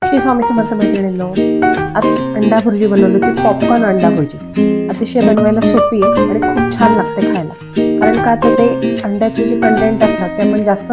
श्री स्वामी समर्थ मैत्रिणींनो, आज अंडा भुर्जी बनवली होती. पॉपकॉर्न अंडा भुर्जी अतिशय बनवायला सोपी आहे आणि खूप छान लागते खायला. कारण का तर ते अंड्याचे जे कंटेंट असतात ते आपण जास्त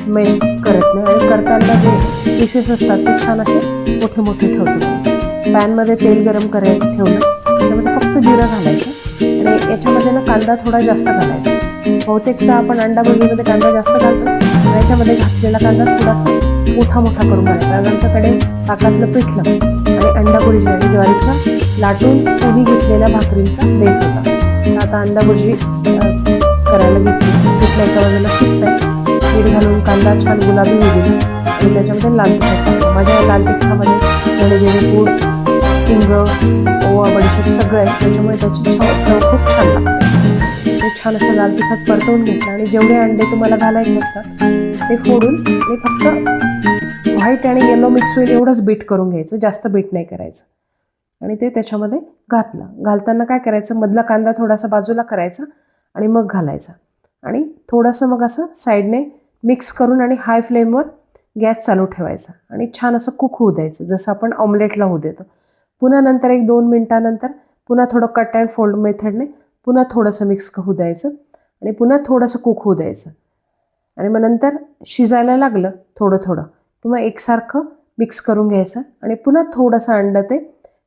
मेश करत नाही आणि करताना जे पीसेस असतात ते छान असे मोठे मोठे ठेवतो. पॅनमध्ये तेल गरम करायला ठेवलं, त्याच्यामध्ये फक्त जिरं घालायचं आणि याच्यामध्ये ना कांदा थोडा जास्त घालायचा. बहुतेकदा आपण अंडा भुर्जीमध्ये कांदा जास्त घालतो आणि याच्यामध्ये घातलेला कांदा थोडासा मोठा मोठा करून घालायचा. आज आमच्याकडे ताकातलं पिठलं आणि अंडा भुर्जी आणि ज्वारीच्या लाटून पोळी घेतलेल्या भाकरींचा बेत होता. आता अंडा भुर्जी करायला घेतली. पिठलं एका बाजूला शिजतंय, मीठ घालून कांदा छान गुलाबी होऊ दिला आणि त्याच्यामध्ये लाल तिखट टाकलं. माझ्या लाल तिखटामध्ये थोडे जिरे पूड, हिंग, ओवा, बडीशेप सगळं आहे, त्याच्यामुळे त्याची चव खूप छान लागते. ते छान असं लाल तिखट परतवून घेतलं आणि जेवढे अंडे तुम्हाला घालायचे असतात ते फोडून ते फक्त व्हाईट आणि येलो मिक्स होईल एवढंच बीट करून घ्यायचं, जास्त बीट नाही करायचं. आणि ते त्याच्यामध्ये घातलं. घालताना काय करायचं, मधला कांदा थोडासा बाजूला करायचा आणि मग घालायचा आणि थोडंसं मग असं साईडने मिक्स करून आणि हाय फ्लेमवर गॅस चालू ठेवायचा आणि छान असं कुक होऊ द्यायचं, जसं आपण ऑमलेटला होऊ देतो. पुन्हा नंतर 1-2 मिनटानंतर पुन्हा थोडं कट अँड फोल्ड मेथडने पुन्हा थोडंसं मिक्स होऊ द्यायचं आणि पुन्हा थोडंसं कुक होऊ द्यायचं. आणि मग नंतर शिजायला लागलं थोडं थोडं किंवा एकसारखं मिक्स करून घ्यायचं आणि पुन्हा थोडंसं अंडं ते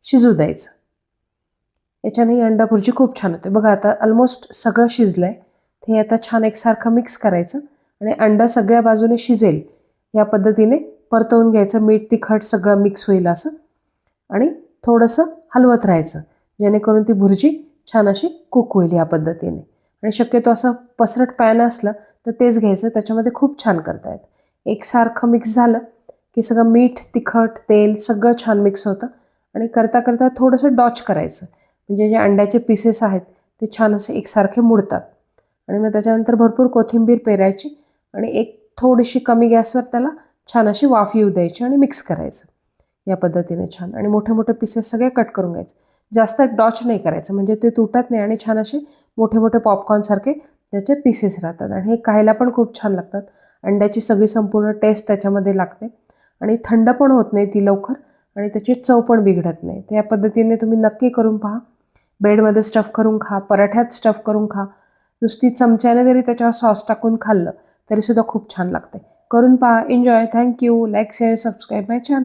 शिजू द्यायचं. याच्याने अंडा भुर्जी खूप छान होते. बघा आता ऑलमोस्ट सगळं शिजलं आहे. ते आता छान एकसारखं मिक्स करायचं आणि अंडा सगळ्या बाजूने शिजेल या पद्धतीने परतवून घ्यायचं. मीठ तिखट सगळं मिक्स होईल असं आणि थोडंसं हलवत राहायचं, जेणेकरून ती भुर्जी छान अशी कुक होईल या पद्धतीने. आणि शक्यतो असं पसरट पॅन असलं तर तेच घ्यायचं, त्याच्यामध्ये खूप छान करता येतं. एकसारखं मिक्स झालं की सगळं मीठ, तिखट, तेल सगळं छान मिक्स होतं आणि करता करता थोडंसं डॉच करायचं, म्हणजे जे अंड्याचे पीसेस आहेत ते छान असे एकसारखे मुडतात. आणि मग त्याच्यानंतर भरपूर कोथिंबीर पेरायची आणि एक थोडीशी कमी गॅसवर त्याला छान अशी वाफ येऊ द्यायची आणि मिक्स करायचं या पद्धतीने छान. आणि मोठे मोठे पीसेस सगळे कट करून घ्यायचे. जास्त डॉच नाही करायचं, म्हणजे ते तुटत नाही आणि छान असे मोठे मोठे पॉपकॉर्नसारखे त्याचे पीसेस राहतात आणि हे खायला पण खूप छान लागतात. अंड्याची सगळी संपूर्ण टेस्ट त्याच्यामध्ये लागते आणि थंड पण होत नाही ती लवकर आणि त्याची चव पण बिघडत नाही. तर या पद्धतीने तुम्ही नक्की करून पहा. ब्रेडमध्ये स्टफ करून खा, पराठ्यात स्टफ करून खा, नुसती चमच्याने जरी त्याच्यावर सॉस टाकून खाल्लं तरीसुद्धा खूप छान लागते. करून पहा. Enjoy. Thank you. Like, share, subscribe my channel.